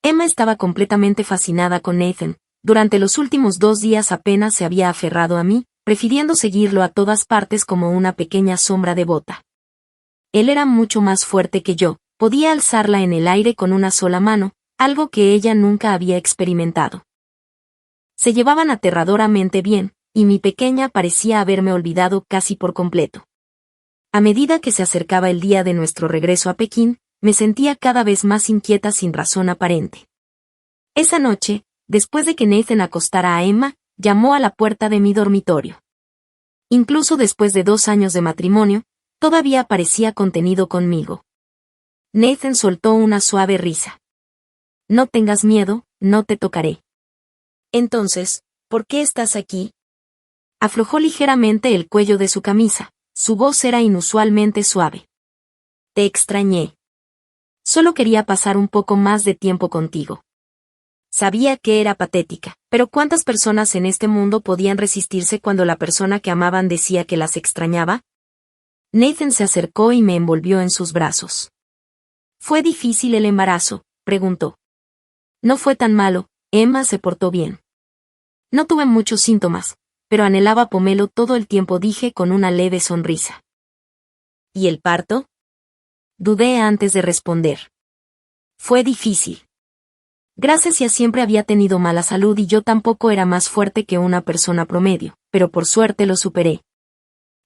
Emma estaba completamente fascinada con Nathan. Durante los últimos 2 días apenas se había aferrado a mí, prefiriendo seguirlo a todas partes como una pequeña sombra devota. Él era mucho más fuerte que yo, podía alzarla en el aire con una sola mano, algo que ella nunca había experimentado. Se llevaban aterradoramente bien, y mi pequeña parecía haberme olvidado casi por completo. A medida que se acercaba el día de nuestro regreso a Pekín, me sentía cada vez más inquieta sin razón aparente. Esa noche, después de que Nathan acostara a Emma, llamó a la puerta de mi dormitorio. Incluso después de 2 años de matrimonio, todavía parecía contenido conmigo. Nathan soltó una suave risa. No tengas miedo, no te tocaré. Entonces, ¿por qué estás aquí? Aflojó ligeramente el cuello de su camisa, su voz era inusualmente suave. Te extrañé. Solo quería pasar un poco más de tiempo contigo. Sabía que era patética, pero ¿cuántas personas en este mundo podían resistirse cuando la persona que amaban decía que las extrañaba? Nathan se acercó y me envolvió en sus brazos. ¿Fue difícil el embarazo?, preguntó. No fue tan malo, Emma se portó bien. No tuve muchos síntomas, pero anhelaba pomelo todo el tiempo, dije con una leve sonrisa. ¿Y el parto? Dudé antes de responder. Fue difícil. Gracia siempre había tenido mala salud y yo tampoco era más fuerte que una persona promedio, pero por suerte lo superé.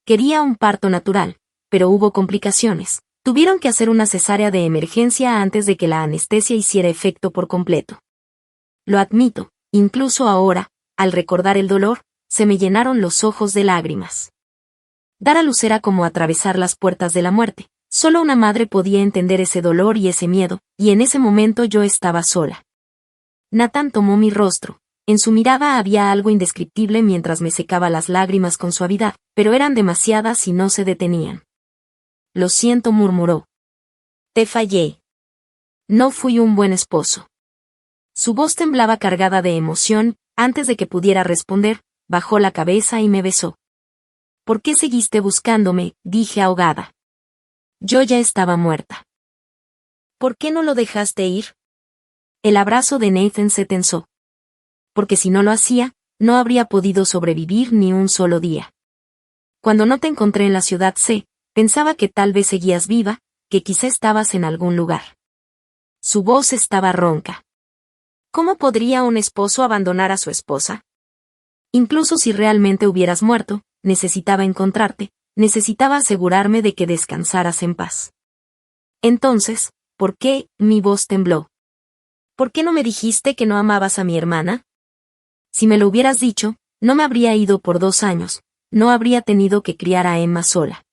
Quería un parto natural, pero hubo complicaciones. Tuvieron que hacer una cesárea de emergencia antes de que la anestesia hiciera efecto por completo. Lo admito, incluso ahora, al recordar el dolor, se me llenaron los ojos de lágrimas. Dar a luz era como atravesar las puertas de la muerte. Solo una madre podía entender ese dolor y ese miedo, y en ese momento yo estaba sola. Nathan tomó mi rostro. En su mirada había algo indescriptible mientras me secaba las lágrimas con suavidad, pero eran demasiadas y no se detenían. Lo siento, murmuró. Te fallé. No fui un buen esposo. Su voz temblaba cargada de emoción. Antes de que pudiera responder, bajó la cabeza y me besó. ¿Por qué seguiste buscándome?, dije ahogada. Yo ya estaba muerta. ¿Por qué no lo dejaste ir? El abrazo de Nathan se tensó. Porque si no lo hacía, no habría podido sobrevivir ni un solo día. Cuando no te encontré en la ciudad pensaba que tal vez seguías viva, que quizá estabas en algún lugar. Su voz estaba ronca. ¿Cómo podría un esposo abandonar a su esposa? Incluso si realmente hubieras muerto, necesitaba encontrarte, necesitaba asegurarme de que descansaras en paz. Entonces, ¿por qué? Mi voz tembló. ¿Por qué no me dijiste que no amabas a mi hermana? Si me lo hubieras dicho, no me habría ido por 2 años, no habría tenido que criar a Emma sola.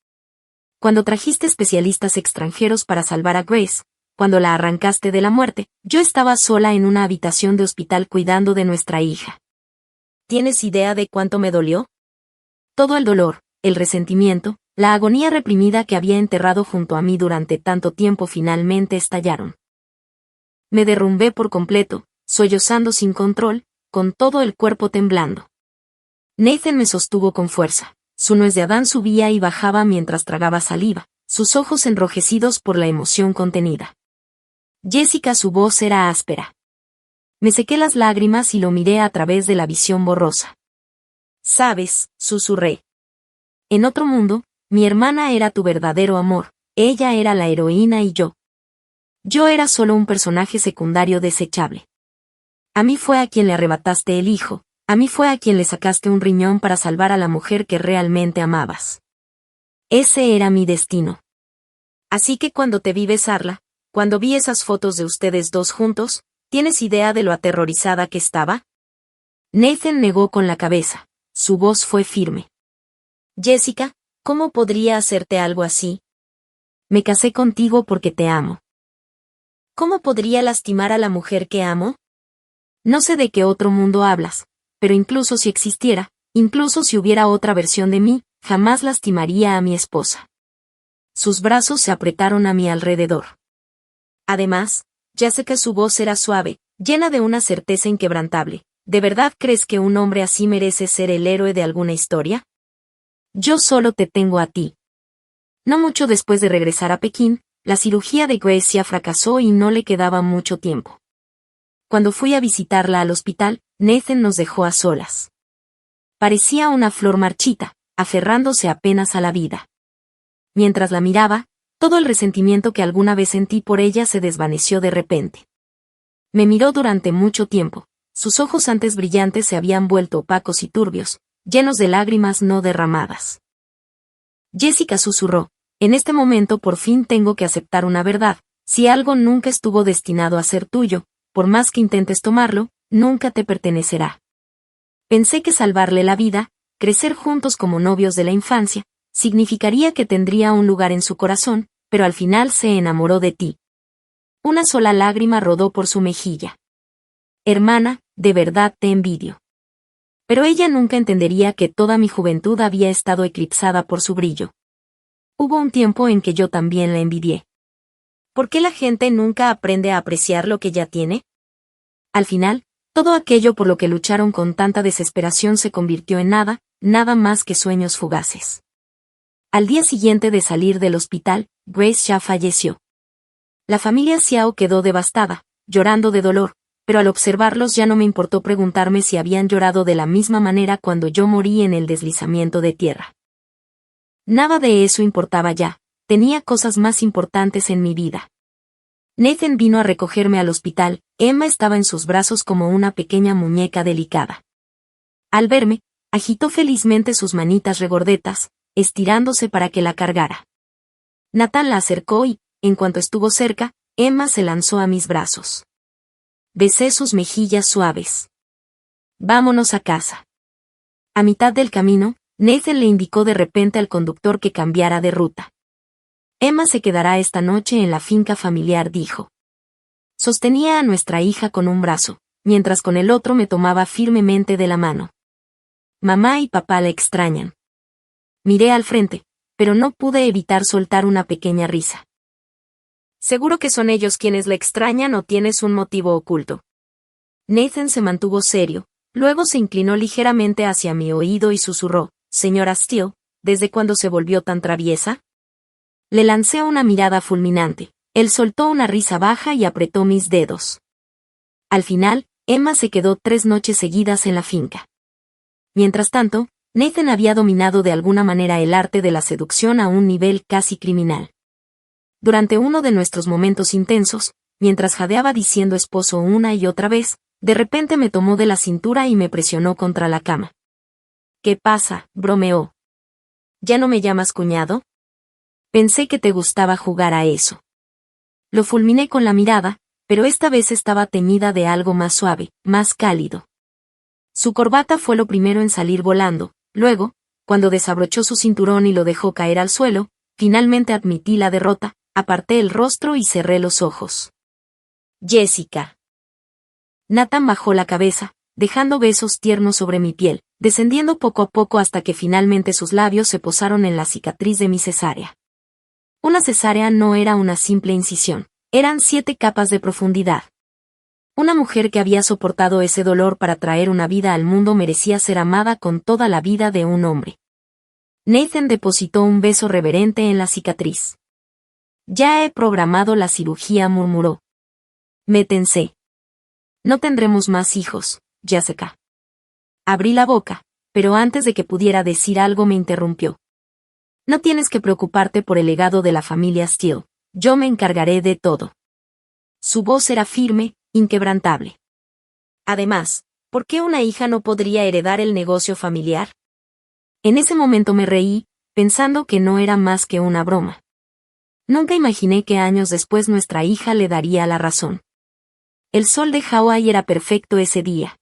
Cuando trajiste especialistas extranjeros para salvar a Grace, cuando la arrancaste de la muerte, yo estaba sola en una habitación de hospital cuidando de nuestra hija. ¿Tienes idea de cuánto me dolió? Todo el dolor, el resentimiento, la agonía reprimida que había enterrado junto a mí durante tanto tiempo finalmente estallaron. Me derrumbé por completo, sollozando sin control, con todo el cuerpo temblando. Nathan me sostuvo con fuerza. Su nuez de Adán subía y bajaba mientras tragaba saliva, sus ojos enrojecidos por la emoción contenida. Jessica, su voz era áspera. Me sequé las lágrimas y lo miré a través de la visión borrosa. Sabes, susurré. En otro mundo, mi hermana era tu verdadero amor, ella era la heroína y yo. Yo era solo un personaje secundario desechable. A mí fue a quien le arrebataste el hijo, a mí fue a quien le sacaste un riñón para salvar a la mujer que realmente amabas. Ese era mi destino. Así que cuando te vi besarla, cuando vi esas fotos de ustedes dos juntos, ¿tienes idea de lo aterrorizada que estaba? Nathan negó con la cabeza. Su voz fue firme. Jessica, ¿cómo podría hacerte algo así? Me casé contigo porque te amo. ¿Cómo podría lastimar a la mujer que amo? No sé de qué otro mundo hablas, pero incluso si existiera, incluso si hubiera otra versión de mí, jamás lastimaría a mi esposa. Sus brazos se apretaron a mi alrededor. Además, ya sé que su voz era suave, llena de una certeza inquebrantable. ¿De verdad crees que un hombre así merece ser el héroe de alguna historia? Yo solo te tengo a ti. No mucho después de regresar a Pekín, la cirugía de Gracia fracasó y no le quedaba mucho tiempo. Cuando fui a visitarla al hospital, Nathan nos dejó a solas. Parecía una flor marchita, aferrándose apenas a la vida. Mientras la miraba, todo el resentimiento que alguna vez sentí por ella se desvaneció de repente. Me miró durante mucho tiempo. Sus ojos antes brillantes se habían vuelto opacos y turbios, llenos de lágrimas no derramadas. Jessica susurró, en este momento por fin tengo que aceptar una verdad, si algo nunca estuvo destinado a ser tuyo, por más que intentes tomarlo, nunca te pertenecerá. Pensé que salvarle la vida, crecer juntos como novios de la infancia, significaría que tendría un lugar en su corazón, pero al final se enamoró de ti. Una sola lágrima rodó por su mejilla. Hermana, de verdad te envidio. Pero ella nunca entendería que toda mi juventud había estado eclipsada por su brillo. Hubo un tiempo en que yo también la envidié. ¿Por qué la gente nunca aprende a apreciar lo que ya tiene? Al final, todo aquello por lo que lucharon con tanta desesperación se convirtió en nada, nada más que sueños fugaces. Al día siguiente de salir del hospital, Grace ya falleció. La familia Xiao quedó devastada, llorando de dolor, pero al observarlos ya no me importó preguntarme si habían llorado de la misma manera cuando yo morí en el deslizamiento de tierra. Nada de eso importaba ya, tenía cosas más importantes en mi vida. Nathan vino a recogerme al hospital, Emma estaba en sus brazos como una pequeña muñeca delicada. Al verme, agitó felizmente sus manitas regordetas, estirándose para que la cargara. Nathan la acercó y, en cuanto estuvo cerca, Emma se lanzó a mis brazos. Besé sus mejillas suaves. Vámonos a casa. A mitad del camino, Nathan le indicó de repente al conductor que cambiara de ruta. Emma se quedará esta noche en la finca familiar, dijo. Sostenía a nuestra hija con un brazo, mientras con el otro me tomaba firmemente de la mano. Mamá y papá la extrañan. Miré al frente, pero no pude evitar soltar una pequeña risa. ¿Seguro que son ellos quienes la extrañan o tienes un motivo oculto? Nathan se mantuvo serio, luego se inclinó ligeramente hacia mi oído y susurró, señora Steele, ¿desde cuándo se volvió tan traviesa? Le lancé una mirada fulminante. Él soltó una risa baja y apretó mis dedos. Al final, Emma se quedó 3 noches seguidas en la finca. Mientras tanto, Nathan había dominado de alguna manera el arte de la seducción a un nivel casi criminal. Durante uno de nuestros momentos intensos, mientras jadeaba diciendo esposo una y otra vez, de repente me tomó de la cintura y me presionó contra la cama. ¿Qué pasa?, bromeó. ¿Ya no me llamas cuñado? Pensé que te gustaba jugar a eso. Lo fulminé con la mirada, pero esta vez estaba teñida de algo más suave, más cálido. Su corbata fue lo primero en salir volando, luego, cuando desabrochó su cinturón y lo dejó caer al suelo, finalmente admití la derrota, aparté el rostro y cerré los ojos. Jessica. Nathan bajó la cabeza, dejando besos tiernos sobre mi piel, descendiendo poco a poco hasta que finalmente sus labios se posaron en la cicatriz de mi cesárea. Una cesárea no era una simple incisión, eran 7 capas de profundidad. Una mujer que había soportado ese dolor para traer una vida al mundo merecía ser amada con toda la vida de un hombre. Nathan depositó un beso reverente en la cicatriz. Ya he programado la cirugía, murmuró. Me tensé. No tendremos más hijos, Jessica. Abrí la boca, pero antes de que pudiera decir algo me interrumpió. No tienes que preocuparte por el legado de la familia Steele, yo me encargaré de todo. Su voz era firme, inquebrantable. Además, ¿por qué una hija no podría heredar el negocio familiar? En ese momento me reí, pensando que no era más que una broma. Nunca imaginé que años después nuestra hija le daría la razón. El sol de Hawái era perfecto ese día.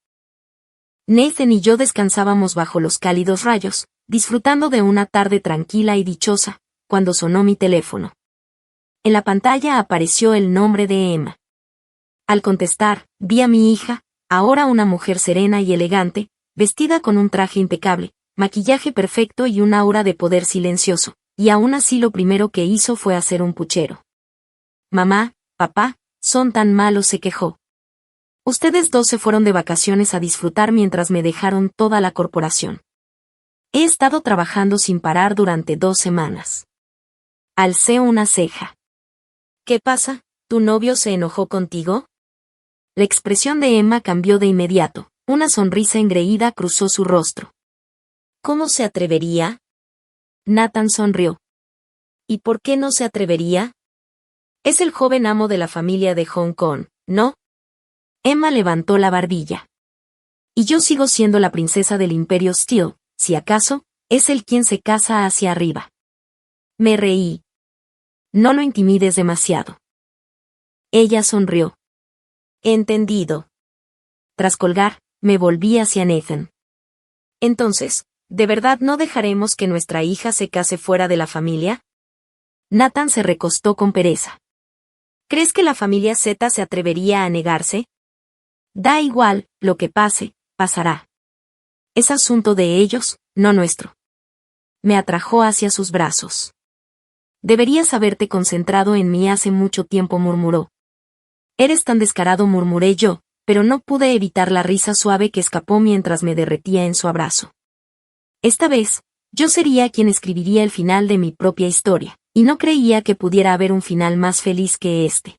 Nathan y yo descansábamos bajo los cálidos rayos, disfrutando de una tarde tranquila y dichosa, cuando sonó mi teléfono. En la pantalla apareció el nombre de Emma. Al contestar, vi a mi hija, ahora una mujer serena y elegante, vestida con un traje impecable, maquillaje perfecto y un aura de poder silencioso, y aún así lo primero que hizo fue hacer un puchero. Mamá, papá, son tan malos, se quejó. Ustedes dos se fueron de vacaciones a disfrutar mientras me dejaron toda la corporación. He estado trabajando sin parar durante 2 semanas. Alcé una ceja. ¿Qué pasa? ¿Tu novio se enojó contigo? La expresión de Emma cambió de inmediato, una sonrisa engreída cruzó su rostro. ¿Cómo se atrevería? Nathan sonrió. ¿Y por qué no se atrevería? Es el joven amo de la familia de Hong Kong, ¿no? Emma levantó la barbilla. Y yo sigo siendo la princesa del Imperio Steele, si acaso, es él quien se casa hacia arriba. Me reí. No lo intimides demasiado. Ella sonrió. Entendido. Tras colgar, me volví hacia Nathan. Entonces, ¿de verdad no dejaremos que nuestra hija se case fuera de la familia? Nathan se recostó con pereza. ¿Crees que la familia Z se atrevería a negarse? Da igual, lo que pase, pasará. Es asunto de ellos, no nuestro. Me atrajo hacia sus brazos. Deberías haberte concentrado en mí hace mucho tiempo, murmuró. Eres tan descarado, murmuré yo, pero no pude evitar la risa suave que escapó mientras me derretía en su abrazo. Esta vez, yo sería quien escribiría el final de mi propia historia, y no creía que pudiera haber un final más feliz que este.